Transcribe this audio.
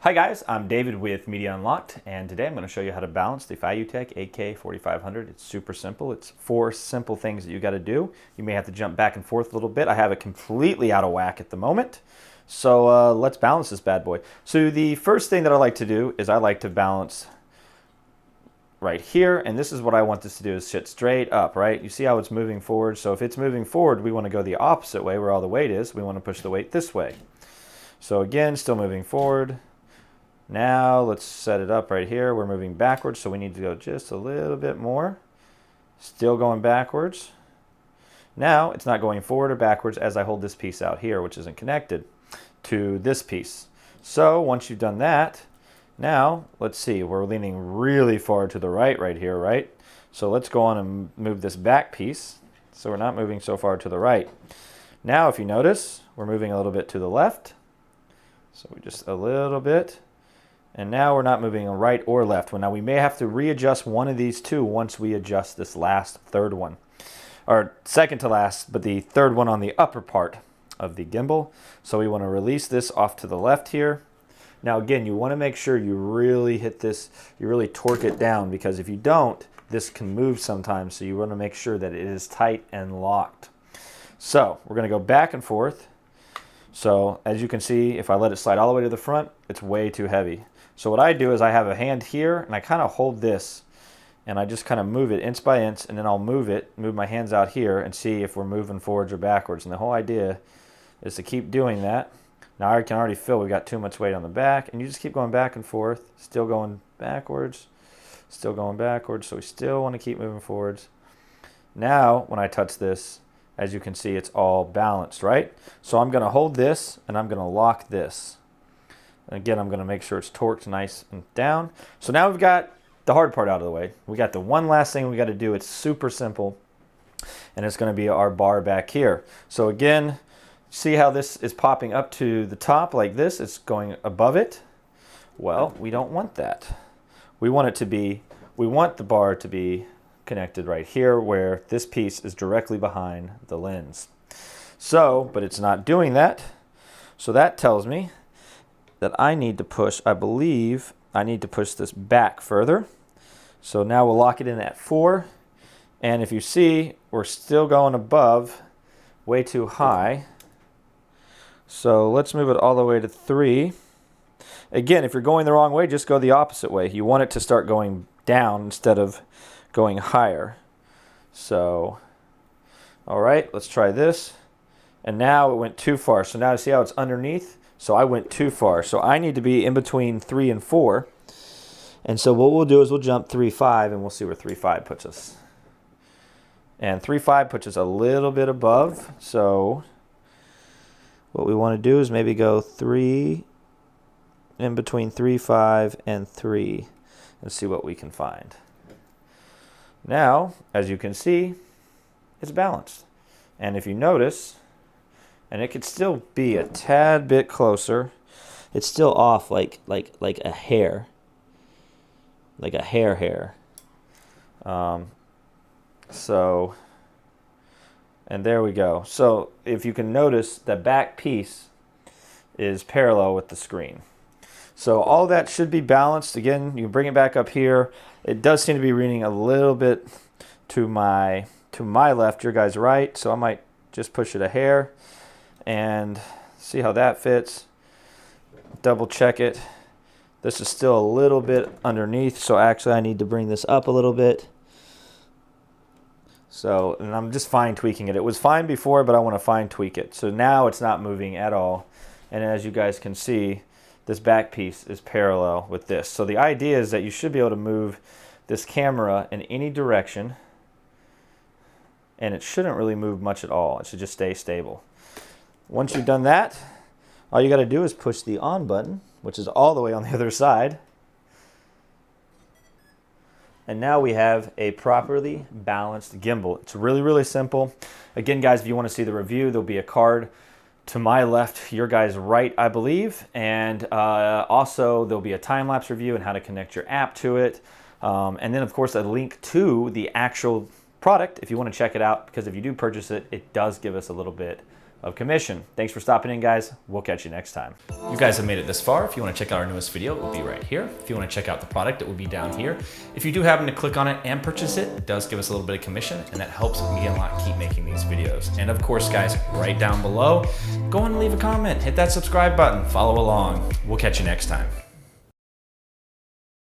Hi guys, I'm David with Media Unlocked, and today I'm going to show you how to balance the Feiyutech AK4500. It's super simple. It's 4 simple things that you got to do. You may have to jump back and forth a little bit. I have it completely out of whack at the moment. So let's balance this bad boy. So the first thing that I like to do is I like to balance right here, and this is what I want this to do, is sit straight up, right? You see how it's moving forward? So if it's moving forward, we want to go the opposite way where all the weight is. We want to push the weight this way. So again, still moving forward. Now let's set it up right here. We're moving backwards, so we need to go just a little bit more. Still going backwards. Now it's not going forward or backwards as I hold this piece out here, which isn't connected to this piece. So once you've done that, now let's see, we're leaning really far to the right here, right? So let's go on and move this back piece so we're not moving so far to the right. Now if you notice, we're moving a little bit to the left. So we just a little bit. And now we're not moving right or left. Well, now we may have to readjust one of these two once we adjust this last third one. Or second to last, but the third one on the upper part of the gimbal. So we want to release this off to the left here. Now again, you want to make sure you really hit this, you really torque it down, because if you don't, this can move sometimes. So you want to make sure that it is tight and locked. So we're going to go back and forth. So as you can see, if I let it slide all the way to the front, it's way too heavy. So what I do is I have a hand here and I kind of hold this and I just kind of move it inch by inch, and then I'll move my hands out here and see if we're moving forwards or backwards. And the whole idea is to keep doing that. Now I can already feel we got too much weight on the back, and you just keep going back and forth, still going backwards, still going backwards. So we still want to keep moving forwards. Now when I touch this, as you can see, it's all balanced, right? So I'm going to hold this and I'm going to lock this. Again, I'm going to make sure it's torqued nice and down. So now we've got the hard part out of the way. We got the one last thing we got to do. It's super simple, and it's going to be our bar back here. So again, see how this is popping up to the top like this? It's going above it. Well, we don't want that. We want it to be, we want the bar to be connected right here where this piece is directly behind the lens. So, but it's not doing that. So that tells me that I need to push, I believe I need to push this back further. So now we'll lock it in at 4. And if you see, we're still going above, way too high. So let's move it all the way to 3. Again, if you're going the wrong way, just go the opposite way. You want it to start going down instead of going higher. So, all right, let's try this. And now it went too far. So now see how it's underneath? So I went too far. So I need to be in between 3 and 4. And so what we'll do is we'll jump 3.5 and we'll see where 3.5 puts us. And 3.5 puts us a little bit above. So what we want to do is maybe go 3, in between 3.5 and 3, and see what we can find. Now, as you can see, it's balanced. And if you notice, and it could still be a tad bit closer, it's still off like a hair. Like a hair. So, and there we go. So if you can notice, the back piece is parallel with the screen. So all that should be balanced. Again, you can bring it back up here. It does seem to be leaning a little bit to my left, your guy's right. So I might just push it a hair and see how that fits. Double check it. This is still a little bit underneath, so actually I need to bring this up a little bit. So, and I'm just fine tweaking it. It was fine before, but I want to fine tweak it. So now it's not moving at all. And as you guys can see, this back piece is parallel with this. So the idea is that you should be able to move this camera in any direction, and it shouldn't really move much at all. It should just stay stable. Once you've done that, all you got to do is push the on button, which is all the way on the other side. And now we have a properly balanced gimbal. It's really, really simple. Again, guys, if you want to see the review, there'll be a card to my left, your guy's right, I believe. And also there'll be a time-lapse review and how to connect your app to it. And then of course a link to the actual product if you want to check it out, because if you do purchase it, it does give us a little bit of commission. Thanks for stopping in, guys. We'll catch you next time. You guys have made it this far. If you want to check out our newest video, it will be right here. If you want to check out the product, it will be down here. If you do happen to click on it and purchase it, it does give us a little bit of commission, and that helps Media Unlocked keep making these videos. And of course, guys, right down below, go and leave a comment, hit that subscribe button, follow along. We'll catch you next time.